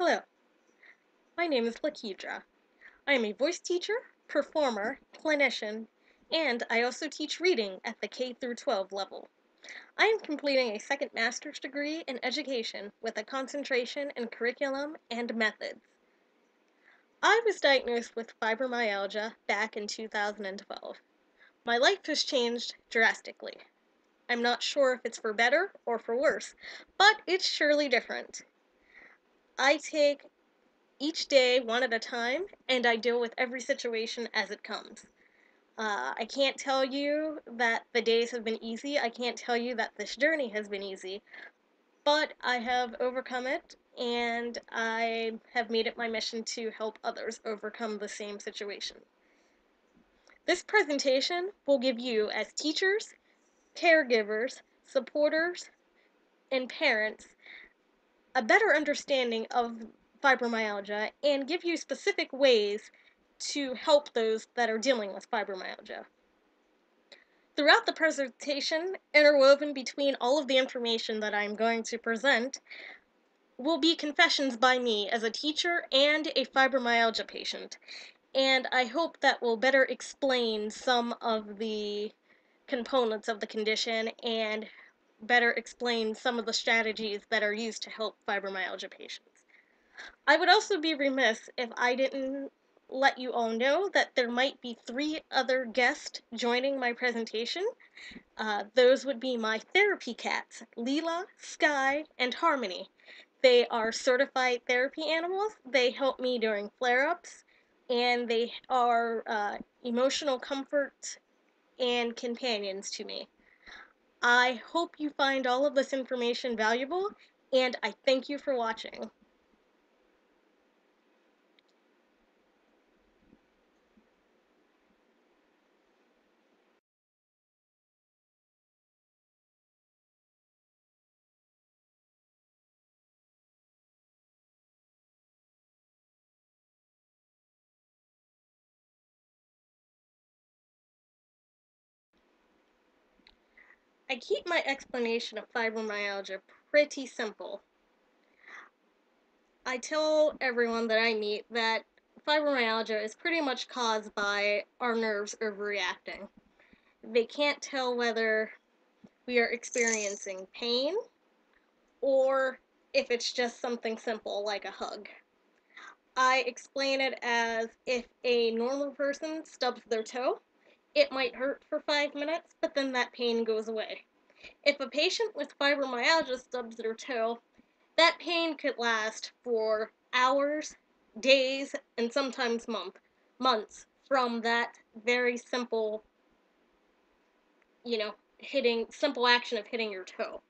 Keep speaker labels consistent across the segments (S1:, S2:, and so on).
S1: Hello, my name is Lakedra. I am a voice teacher, performer, clinician, and I also teach reading at the K through 12 level. I am completing a second master's degree in education with a concentration in curriculum and methods. I was diagnosed with fibromyalgia back in 2012. My life has changed drastically. I'm not sure if it's for better or for worse, but it's surely different. I take each day one at a time, and I deal with every situation as it comes. I can't tell you that the days have been easy. I can't tell you that this journey has been easy, but I have overcome it, and I have made it my mission to help others overcome the same situation. This presentation will give you, as teachers, caregivers, supporters, and parents, a better understanding of fibromyalgia and give you specific ways to help those that are dealing with fibromyalgia. Throughout the presentation, interwoven between all of the information that I'm going to present, will be confessions by me as a teacher and a fibromyalgia patient, and I hope that will better explain some of the components of the condition and better explain some of the strategies that are used to help fibromyalgia patients. I would also be remiss if I didn't let you all know that there might be 3 other guests joining my presentation. Those would be my therapy cats, Leela, Sky, and Harmony. They are certified therapy animals. They help me during flare-ups, and they are emotional comfort and companions to me. I hope you find all of this information valuable, and I thank you for watching. I keep my explanation of fibromyalgia pretty simple. I tell everyone that I meet that fibromyalgia is pretty much caused by our nerves overreacting. They can't tell whether we are experiencing pain or if it's just something simple like a hug. I explain it as if a normal person stubs their toe, it might hurt for 5 minutes, but then that pain goes away. If a patient with fibromyalgia stubs their toe, that pain could last for hours, days, and sometimes months from that very simple, simple action of hitting your toe.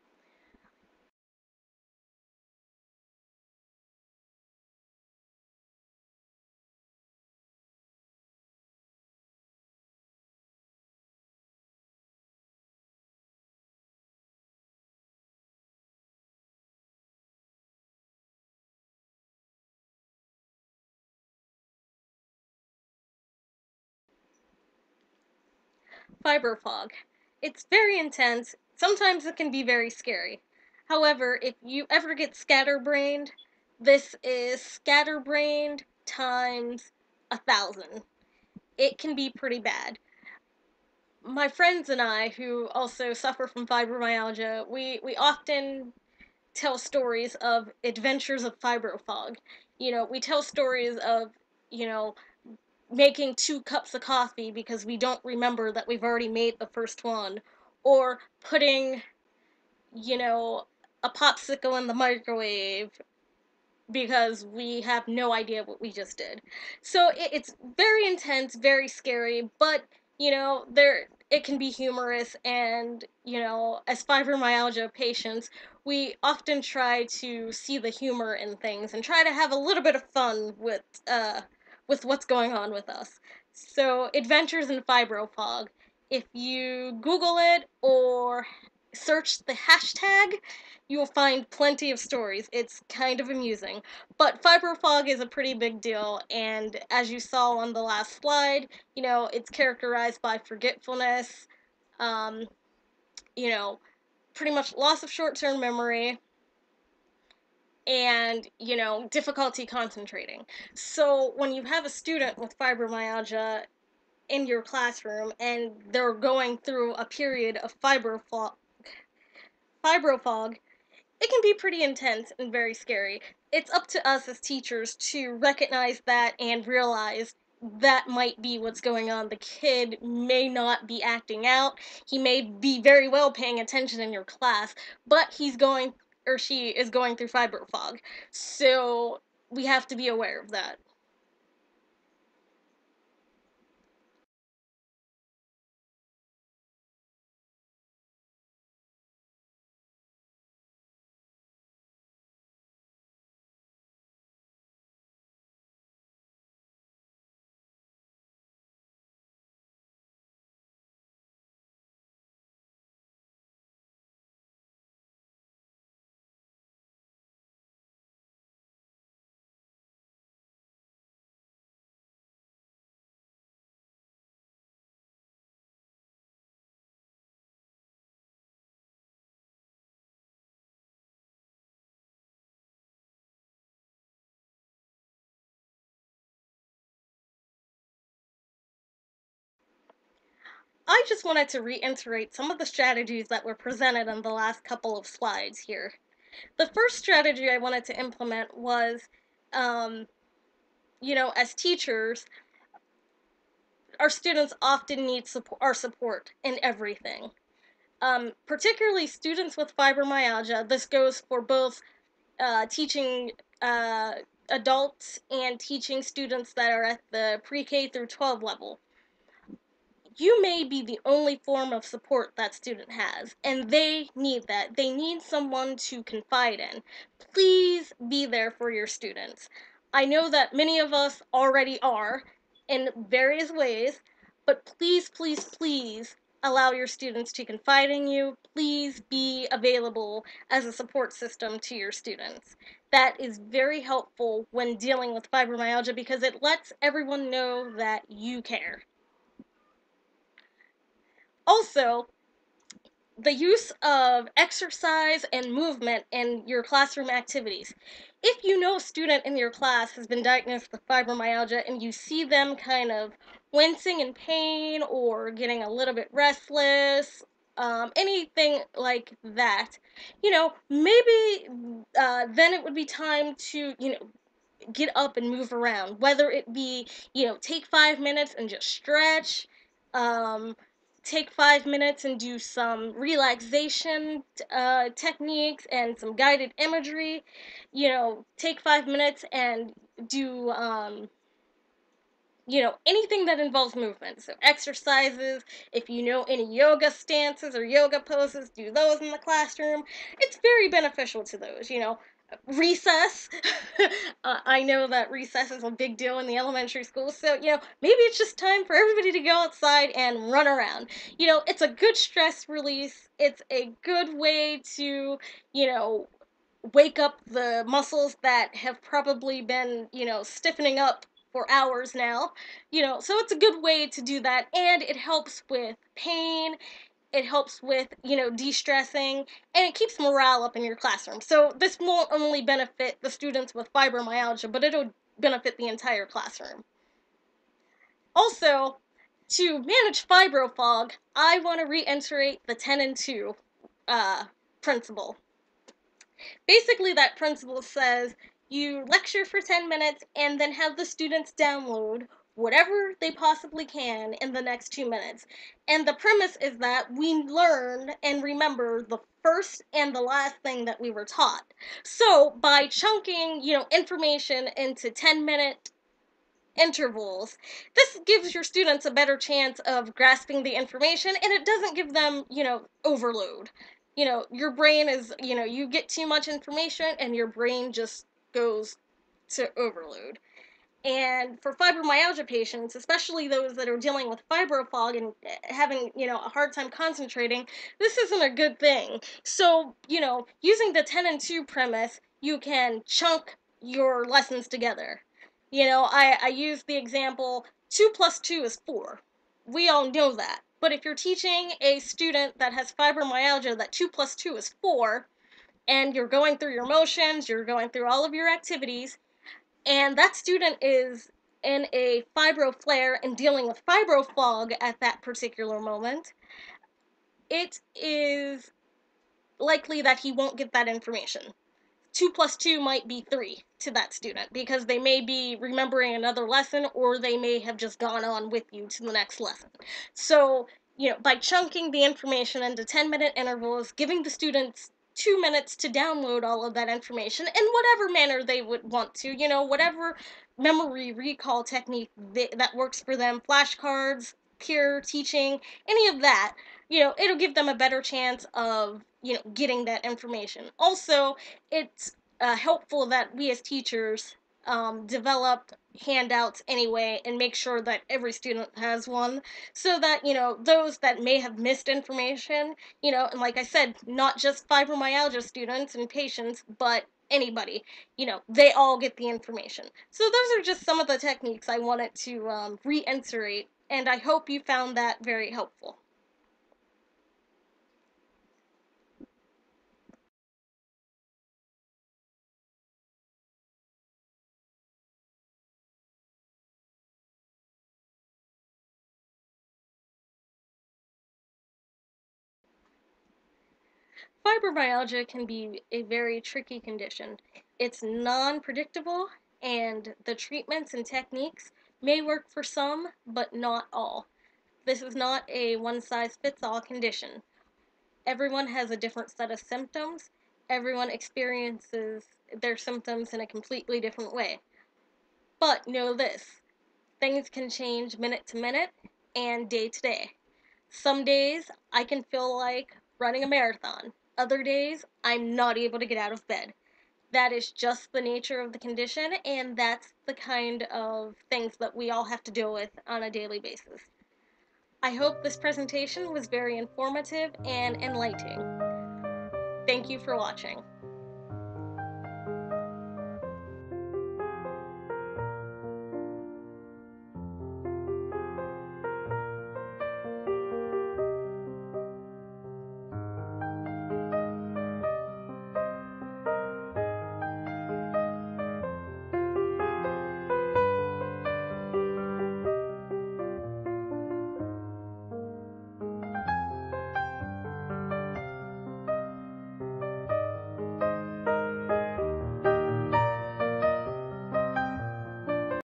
S1: Fibro fog. It's very intense. Sometimes it can be very scary. However, if you ever get scatterbrained, this is scatterbrained times 1,000. It can be pretty bad. My friends and I, who also suffer from fibromyalgia, we often tell stories of adventures of fibrofog. We tell stories of, you know, making 2 cups of coffee because we don't remember that we've already made the first one, or putting, you know, a popsicle in the microwave because we have no idea what we just did. So it's very intense, very scary, but there it can be humorous, and as fibromyalgia patients, we often try to see the humor in things and try to have a little bit of fun with what's going on with us. So, Adventures in Fibrofog. If you Google it or search the hashtag, you will find plenty of stories. It's kind of amusing. But fibrofog is a pretty big deal, and as you saw on the last slide, it's characterized by forgetfulness, um, you know, pretty much loss of short-term memory, and, difficulty concentrating. So when you have a student with fibromyalgia in your classroom and they're going through a period of fibrofog, it can be pretty intense and very scary. It's up to us as teachers to recognize that and realize that might be what's going on. The kid may not be acting out. He may be very well paying attention in your class, but he's going or she is going through fibrofog. So we have to be aware of that. I just wanted to reiterate some of the strategies that were presented on the last couple of slides here. The first strategy I wanted to implement was, um, as teachers, our students often need our support in everything. Particularly students with fibromyalgia, this goes for both teaching adults and teaching students that are at the pre-K through 12 level. You may be the only form of support that student has, and they need that. They need someone to confide in. Please be there for your students. I know that many of us already are in various ways, but please, please, please allow your students to confide in you. Please be available as a support system to your students. That is very helpful when dealing with fibromyalgia because it lets everyone know that you care. Also, the use of exercise and movement in your classroom activities. If you know a student in your class has been diagnosed with fibromyalgia and you see them kind of wincing in pain or getting a little bit restless, anything like that, maybe then it would be time to, get up and move around, whether it be, take 5 minutes and just stretch, um, take 5 minutes and do some relaxation techniques and some guided imagery, take 5 minutes and do, anything that involves movement. So exercises, if you know any yoga stances or yoga poses, do those in the classroom. It's very beneficial to those, recess. I know that recess is a big deal in the elementary school, so, maybe it's just time for everybody to go outside and run around. It's a good stress release. It's a good way to, you know, wake up the muscles that have probably been, stiffening up for hours now. So it's a good way to do that, and it helps with pain, it helps with, de-stressing, and it keeps morale up in your classroom. So this won't only benefit the students with fibromyalgia, but it'll benefit the entire classroom. Also, to manage fibrofog, I want to reiterate the 10 and 2 uh, principle. Basically, that principle says you lecture for 10 minutes and then have the students download whatever they possibly can in the next 2 minutes. And the premise is that we learn and remember the first and the last thing that we were taught. So by chunking, information into 10-minute intervals, this gives your students a better chance of grasping the information, and it doesn't give them, overload. Your brain is, you get too much information and your brain just goes to overload. And for fibromyalgia patients, especially those that are dealing with fibrofog and having, a hard time concentrating, this isn't a good thing. So, using the 10 and 2 premise, you can chunk your lessons together. I use the example 2 plus 2 is 4. We all know that. But if you're teaching a student that has fibromyalgia that 2 plus 2 is 4, and you're going through your motions, you're going through all of your activities, and that student is in a fibro flare and dealing with fibro fog at that particular moment, it is likely that he won't get that information. 2 plus 2 might be 3 to that student because they may be remembering another lesson, or they may have just gone on with you to the next lesson. So, by chunking the information into 10-minute intervals, giving the students 2 minutes to download all of that information in whatever manner they would want to, whatever memory recall technique that works for them, flashcards, peer teaching, any of that, it'll give them a better chance of, getting that information. Also, it's helpful that we as teachers develop handouts anyway and make sure that every student has one, so that, those that may have missed information, and like I said, not just fibromyalgia students and patients, but anybody, they all get the information. So those are just some of the techniques I wanted to reiterate, and I hope you found that very helpful. Fibromyalgia can be a very tricky condition. It's non-predictable, and the treatments and techniques may work for some, but not all. This is not a one-size-fits-all condition. Everyone has a different set of symptoms. Everyone experiences their symptoms in a completely different way. But know this, things can change minute to minute and day to day. Some days I can feel like running a marathon. Other days I'm not able to get out of bed. That is just the nature of the condition, and that's the kind of things that we all have to deal with on a daily basis. I hope this presentation was very informative and enlightening. Thank you for watching.